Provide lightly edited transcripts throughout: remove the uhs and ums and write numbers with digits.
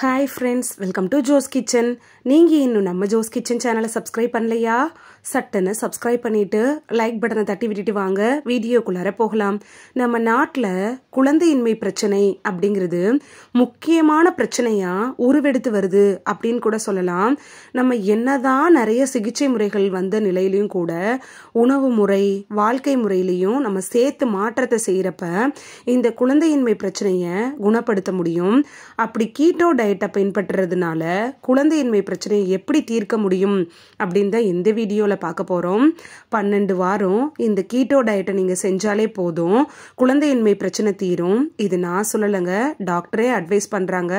Hi friends, welcome to Jo's Kitchen. நீங்க இன்னும் நம்ம ஜோஸ் கிச்சன் சேனலை சப்ஸ்கிரைப் பண்ணலையா? சட்டுன்னு சப்ஸ்கிரைப் பண்ணிட்டு லைக் பட்டனை தட்டி விட்டுட்டு வாங்க வீடியோக்குள்ளார போகலாம். நம்ம நாட்டில் குழந்தையின்மை பிரச்சனை அப்படிங்கிறது முக்கியமான பிரச்சனையா உருவெடுத்து வருது அப்படின்னு கூட சொல்லலாம். நம்ம என்னதான் நிறைய சிகிச்சை முறைகள் வந்த நிலையிலையும் கூட உணவு முறை வாழ்க்கை முறையிலையும் நம்ம சேர்த்து மாற்றத்தை செய்யறப்ப இந்த குழந்தையின்மை பிரச்சனையை குணப்படுத்த முடியும். அப்படி கீட்டோ டயட்டை பின்பற்றுறதுனால குழந்தையின்மை பிரச்சனையை எப்படி தீர்க்க முடியும் அப்படின்னு தான் இந்த வீடியோவில் பார்க்க போகிறோம். 12 வாரம் இந்த கீட்டோ டயட்டை நீங்கள் செஞ்சாலே போதும், குழந்தையின்மை பிரச்சனை தீரும். இது நான் சொல்லலைங்க, டாக்டரே அட்வைஸ் பண்ணுறாங்க.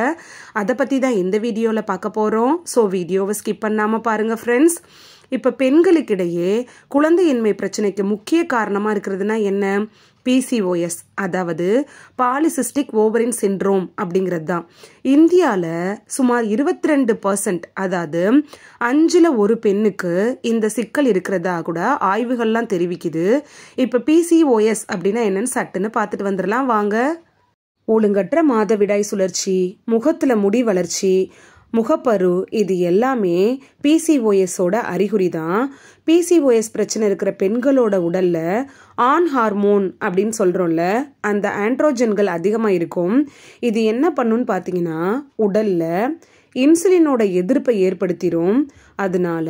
அதை பற்றி தான் இந்த வீடியோவில் பார்க்க போகிறோம். ஸோ வீடியோவை ஸ்கிப் பண்ணாமல் பாருங்கள் ஃப்ரெண்ட்ஸ். இப்போ பெண்களுக்கிடையே குழந்தையின்மை பிரச்சனைக்கு முக்கிய காரணமாக இருக்கிறதுனா என்ன? PCOS, அதாவது பாலிசிஸ்டிக் ஓவரின் சிண்ட்ரோம் அப்படிங்கிறது தான். இந்தியாவில் சுமார் 22%, அதாவது 5ல் 1 பெண்ணுக்கு இந்த சிக்கல் இருக்கிறதா கூட ஆய்வுகள்லாம் தெரிவிக்குது. இப்போ PCOS அப்படின்னா என்னன்னு சட்டுன்னு பார்த்துட்டு வந்துடலாம் வாங்க. ஒழுங்கற்ற மாதவிடாய் சுழற்சி, முகத்தில் முடி வளர்ச்சி, முகப்பரு, இது எல்லாமே PCOSோட அறிகுறி தான். PCOS பிரச்சனை இருக்கிற பெண்களோட உடல்ல ஆண் ஹார்மோன் அப்படின்னு சொல்றோம்ல, அந்த ஆண்ட்ரோஜன்கள் அதிகமாக இருக்கும். இது என்ன பண்ணுன்னு பார்த்தீங்கன்னா உடல்ல இன்சுலினோட எதிர்ப்பை ஏற்படுத்திடும். அதனால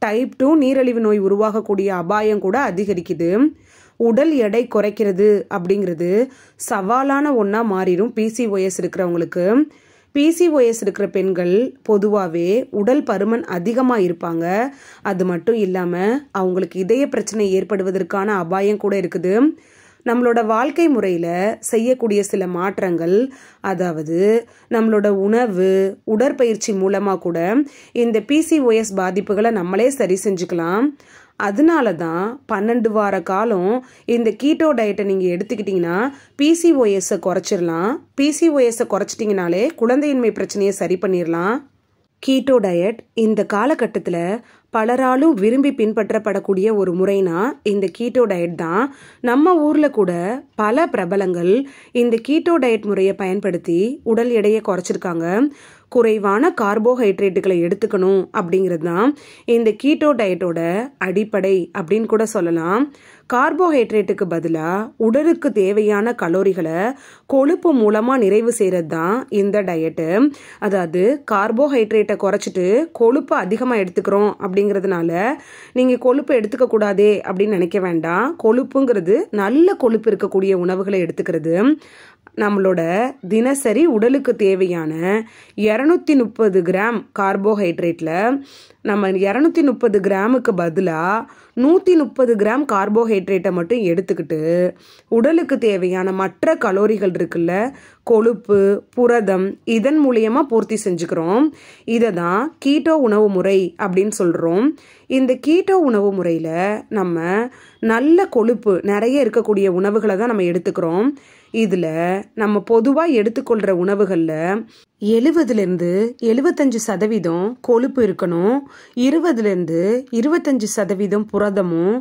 டைப் 2 நீரிழிவு நோய் உருவாகக்கூடிய அபாயம் கூட அதிகரிக்குது. உடல் எடை குறைக்கிறது அப்படிங்கிறது சவாலான ஒன்றா மாறிடும் PCOS இருக்கிறவங்களுக்கு. PCOS இருக்கிற பெண்கள் பொதுவாகவே உடல் பருமன் அதிகமாக இருப்பாங்க. அது மட்டும் இல்லாமல் அவங்களுக்கு இதய பிரச்சனை ஏற்படுவதற்கான அபாயம் கூட இருக்குது. நம்மளோட வாழ்க்கை முறையில் செய்யக்கூடிய சில மாற்றங்கள், அதாவது நம்மளோட உணவு உடற்பயிற்சி மூலமாக கூட இந்த PCOS பாதிப்புகளை நம்மளே சரி செஞ்சுக்கலாம். அதனால தான் 12 வார காலம் இந்த கீட்டோ டயட்டை நீங்கள் எடுத்துக்கிட்டிங்கன்னா PCOSஐ குறைச்சிடலாம். PCOSஐ குறைச்சிட்டிங்கனாலே குழந்தையின்மை பிரச்சனையை சரி பண்ணிடலாம். கீட்டோ டயட் இந்த காலகட்டத்தில் பலராலும் விரும்பி பின்பற்றப்படக்கூடிய ஒரு முறைனா இந்த கீட்டோ டயட் தான். நம்ம ஊரில் கூட பல பிரபலங்கள் இந்த கீட்டோ டயட் முறையை பயன்படுத்தி உடல் எடையை குறைச்சிருக்காங்க. குறைவான கார்போஹைட்ரேட்டுகளை எடுத்துக்கணும் அப்படிங்கிறது தான் இந்த கீட்டோ டயட்டோட அடிப்படை அப்படின்னு கூட சொல்லலாம். கார்போஹைட்ரேட்டுக்கு பதிலாக உடலுக்கு தேவையான கலோரிகளை கொழுப்பு மூலமாக நிறைவு செய்கிறது தான் இந்த டயட்டு. அதாவது கார்போஹைட்ரேட்டை குறைச்சிட்டு கொழுப்பு அதிகமாக எடுத்துக்கிறோம் அப்படிங்கிறதுனால நீங்கள் கொழுப்பு எடுத்துக்கக்கூடாதே அப்படின்னு நினைக்க வேண்டாம். கொழுப்புங்கிறது நல்ல கொழுப்பு இருக்கக்கூடிய உணவுகளை எடுத்துக்கிறது. நம்மளோட தினசரி உடலுக்கு தேவையான 230 கிராம் கார்போஹைட்ரேட்டில் நம்ம 230 கிராமுக்கு பதிலாக 130 கிராம் கார்போஹைட்ரேட்டை மட்டும் எடுத்துக்கிட்டு உடலுக்கு தேவையான மற்ற கலோரிகள் இருக்குல்ல, கொழுப்பு, புரதம், இதன் மூலியமாக பூர்த்தி செஞ்சுக்கிறோம். இதை தான் கீட்டோ உணவு முறை அப்படின்னு சொல்கிறோம். இந்த கீட்டோ உணவு முறையில் நம்ம நல்ல கொழுப்பு நிறைய இருக்கக்கூடிய உணவுகளை தான் நம்ம எடுத்துக்கிறோம். இதில் நம்ம பொதுவாக எடுத்துக்கொள்கிற உணவுகளில் 70லேருந்து 75% கொழுப்பு இருக்கணும், 20லேருந்து 25% புரதமும்,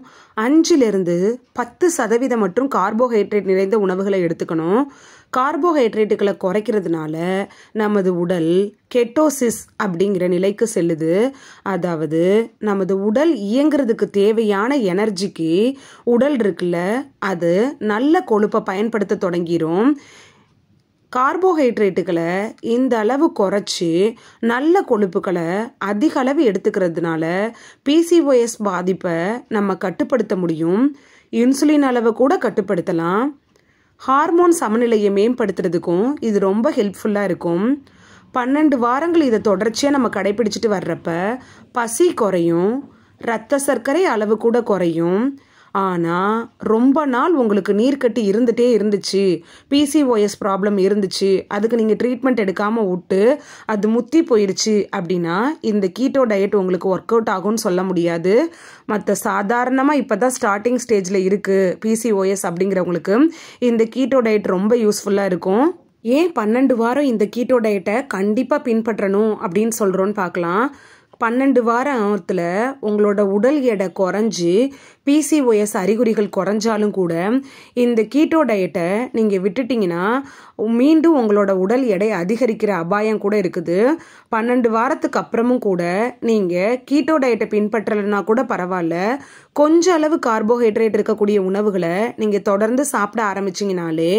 5லேருந்து 10% மற்றும் கார்போஹைட்ரேட் நிறைந்த உணவுகளை எடுத்துக்கணும். கார்போஹைட்ரேட்டுகளை குறைக்கிறதுனால நமது உடல் கெட்டோசிஸ் அப்படிங்கிற நிலைக்கு செல்லுது. அதாவது நமது உடல் இயங்குறதுக்கு தேவையான எனர்ஜிக்கு உடல் இருக்குல்ல, அது நல்ல கொழுப்பை பயன்படுத்த தொடங்கிரும். கார்போஹைட்ரேட்டுகளை இந்த அளவு குறைச்சி நல்ல கொழுப்புகளை அதிக அளவு எடுத்துக்கிறதுனால PCOS பாதிப்பை நம்ம கட்டுப்படுத்த முடியும். இன்சுலின் அளவை கூட கட்டுப்படுத்தலாம். ஹார்மோன் சமநிலையை மேம்படுத்துறதுக்கும் இது ரொம்ப ஹெல்ப்ஃபுல்லாக இருக்கும். 12 வாரங்கள் இதை தொடர்ச்சியாக நம்ம கடைபிடிச்சிட்டு வர்றப்ப பசி குறையும், இரத்த சர்க்கரை அளவு கூட குறையும். ஆனால் ரொம்ப நாள் உங்களுக்கு நீர்க்கட்டி இருந்துகிட்டே இருந்துச்சு, PCOS ப்ராப்ளம் இருந்துச்சு, அதுக்கு நீங்கள் ட்ரீட்மெண்ட் எடுக்காமல் விட்டு அது முத்தி போயிடுச்சு அப்படின்னா இந்த கீட்டோ டயட் உங்களுக்கு ஒர்க் அவுட் ஆகும்னு சொல்ல முடியாது. மற்ற சாதாரணமாக இப்போ தான் ஸ்டார்டிங் ஸ்டேஜில் இருக்குது PCOS அப்படிங்கிறவங்களுக்கு இந்த கீட்டோ டயட் ரொம்ப யூஸ்ஃபுல்லாக இருக்கும். ஏன் 12 வாரம் இந்த கீட்டோ டயட்டை கண்டிப்பாக பின்பற்றணும் அப்படின்னு சொல்கிறோன்னு பார்க்கலாம். 12 வாரத்தில் உங்களோட உடல் எடை குறைஞ்சி பிசிஓஎஸ் அறிகுறிகள் குறைஞ்சாலும் கூட இந்த கீட்டோ டயட்டை நீங்கள் விட்டுட்டிங்கன்னா மீண்டும் உங்களோட உடல் எடை அதிகரிக்கிற அபாயம் கூட இருக்குது. 12 வாரத்துக்கு அப்புறமும் கூட நீங்கள் கீட்டோ டயட்டை பின்பற்றலைன்னா கூட பரவாயில்ல, கொஞ்சம் அளவு கார்போஹைட்ரேட் இருக்கக்கூடிய உணவுகளை நீங்கள் தொடர்ந்து சாப்பிட ஆரம்பிச்சிங்கனாலே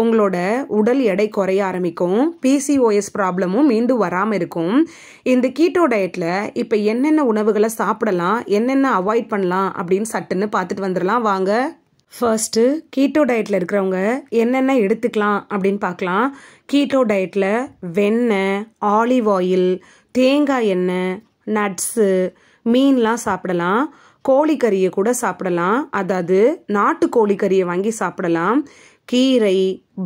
உங்களோட உடல் எடை குறைய ஆரம்பிக்கும். பிசிஓஎஸ் ப்ராப்ளமும் மீண்டும் வராமல் இருக்கும். இந்த கீட்டோ டயட்டில் இப்போ என்னென்ன உணவுகளை சாப்பிடலாம், என்னென்ன அவாய்ட் பண்ணலாம் அப்படின்னு சட்டுன்னு பார்த்துட்டு வந்துடலாம் வாங்க. ஃபர்ஸ்ட்டு கீட்டோ டயட்டில் இருக்கிறவங்க என்னென்ன எடுத்துக்கலாம் அப்படின்னு பார்க்கலாம். கீட்டோ டயட்டில் வெண்ணெய், ஆலிவ் ஆயில், தேங்காய் எண்ணெய், நட்ஸு, மீன்லாம் சாப்பிடலாம். கோழிக்கறியை கூட சாப்பிடலாம், அதாவது நாட்டு கோழிக்கறியை வாங்கி சாப்பிடலாம். கீரை,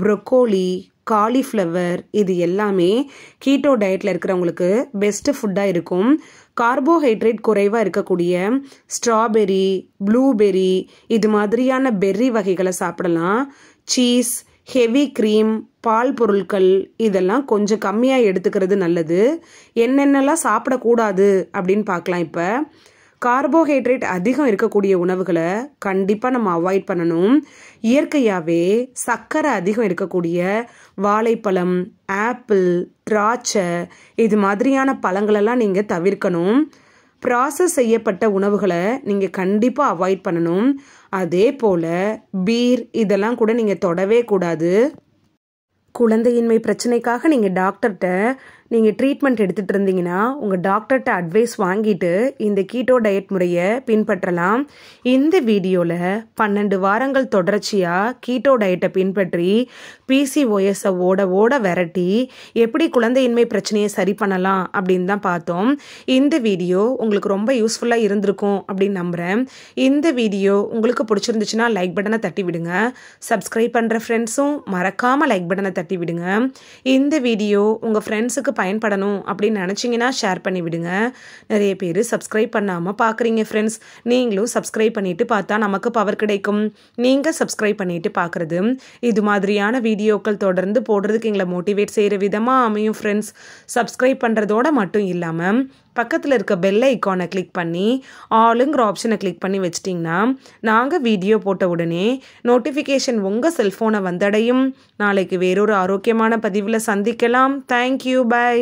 ப்ரொக்கோலி, காலிஃப்ளவர் இது எல்லாமே கீட்டோ டயட்டில் இருக்கிறவங்களுக்கு பெஸ்ட்டு ஃபுட்டாக இருக்கும். கார்போஹைட்ரேட் குறைவாக இருக்கக்கூடிய ஸ்ட்ராபெரி, ப்ளூபெரி இது மாதிரியான பெர்ரி வகைகளை சாப்பிடலாம். சீஸ், ஹெவி க்ரீம், பால் பொருட்கள் இதெல்லாம் கொஞ்சம் கம்மியாக எடுத்துக்கிறது நல்லது. என்னென்னலாம் சாப்பிடக்கூடாது அப்படின்னு பார்க்கலாம். இப்போ கார்போஹைட்ரேட் அதிகம் இருக்கக்கூடிய உணவுகளை கண்டிப்பாக நம்ம அவாய்ட் பண்ணணும். இயற்கையாகவே சர்க்கரை அதிகம் இருக்கக்கூடிய வாழைப்பழம், ஆப்பிள், திராட்சை இது மாதிரியான பழங்களெல்லாம் நீங்கள் தவிர்க்கணும். ப்ராசஸ் செய்யப்பட்ட உணவுகளை நீங்கள் கண்டிப்பாக அவாய்ட் பண்ணணும். அதே போல் பீர் இதெல்லாம் கூட நீங்கள் தொடவே கூடாது. குழந்தையின்மை பிரச்சனைக்காக நீங்கள் டாக்டர்கிட்ட நீங்கள் ட்ரீட்மெண்ட் எடுத்துகிட்டு இருந்தீங்கன்னா உங்கள் டாக்டர்கிட்ட அட்வைஸ் வாங்கிட்டு இந்த கீட்டோ டயட் முறையை பின்பற்றலாம். இந்த வீடியோவில் 12 வாரங்கள் தொடர்ச்சியாக கீட்டோ டயட்டை பின்பற்றி பிசிஓஎஸை ஓட விரட்டி எப்படி குழந்தையின்மை பிரச்சனையை சரி பண்ணலாம் அப்படின்னு தான் பார்த்தோம். இந்த வீடியோ உங்களுக்கு ரொம்ப யூஸ்ஃபுல்லாக இருந்திருக்கும் அப்படின்னு நம்புகிறேன். இந்த வீடியோ உங்களுக்கு பிடிச்சிருந்துச்சுன்னா லைக் பட்டனை தட்டி விடுங்க. சப்ஸ்கிரைப் பண்ணுற ஃப்ரெண்ட்ஸும் மறக்காமல் லைக் பட்டனை தட்டி விடுங்க. இந்த வீடியோ உங்கள் ஃப்ரெண்ட்ஸுக்கு பயன்படணும் அப்படின்னு நினச்சிங்கன்னா ஷேர் பண்ணி விடுங்க. நிறைய பேர் சப்ஸ்கிரைப் பண்ணாமல் பார்க்குறீங்க ஃப்ரெண்ட்ஸ். நீங்களும் சப்ஸ்கிரைப் பண்ணிட்டு பார்த்தா நமக்கு பவர் கிடைக்கும். நீங்கள் சப்ஸ்கிரைப் பண்ணிட்டு பார்க்குறது இது மாதிரியான வீடியோக்கள் தொடர்ந்து போடுறதுக்கு எங்களை மோட்டிவேட் செய்கிற விதமாக அமையும் ஃப்ரெண்ட்ஸ். சப்ஸ்கிரைப் பண்ணுறதோட மட்டும் இல்லாமல் பக்கத்தில் இருக்க பெல் ஐக்கானை கிளிக் பண்ணி ஆளுங்கிற ஆப்ஷனை கிளிக் பண்ணி வச்சிட்டிங்கன்னா நாங்கள் வீடியோ போட்ட உடனே நோட்டிஃபிகேஷன் உங்கள் செல்ஃபோனை வந்தடையும். நாளைக்கு வேறொரு ஆரோக்கியமான பதிவில் சந்திக்கலாம். Thank you, by.